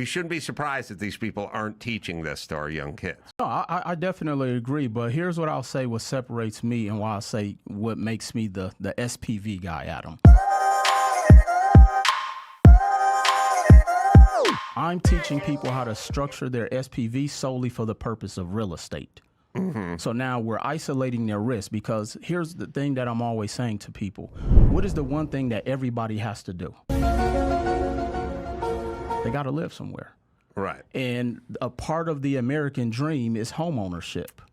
shouldn't be surprised that these people aren't teaching this to our young kids. No, I definitely agree. But here's what I'll say what separates me and why I say what makes me the SPV guy, Adam. I'm teaching people how to structure their SPV solely for the purpose of real estate. So now we're isolating their risk, because here's the thing that I'm always saying to people. What is the one thing that everybody has to do? They got to live somewhere. Right. And a part of the American dream is home ownership.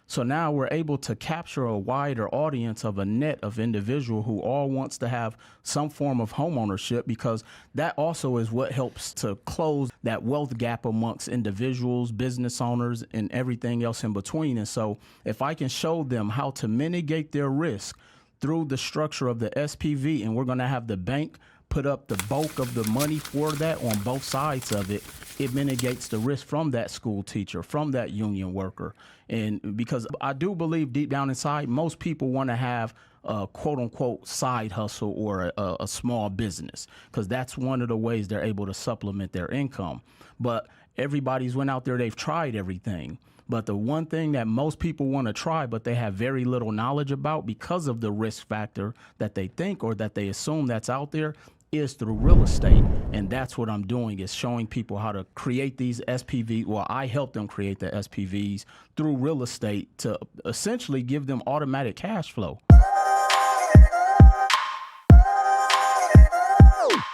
So now we're able to capture a wider audience of a net of individual who all wants to have some form of home ownership, because that also is what helps to close that wealth gap amongst individuals, business owners, and everything else in between. And so if I can show them how to mitigate their risk through the structure of the SPV, and we're going to have the bank put up the bulk of the money for that on both sides of it, it mitigates the risk from that school teacher, from that union worker. And because I do believe deep down inside, most people want to have a quote unquote side hustle or a small business, because that's one of the ways they're able to supplement their income. But everybody's went out there, they've tried everything. But the one thing that most people want to try, but they have very little knowledge about because of the risk factor that they think or that they assume that's out there, is through real estate. And that's what I'm doing, is showing people how to create these SPVs. Well, I help them create the SPVs through real estate to essentially give them automatic cash flow.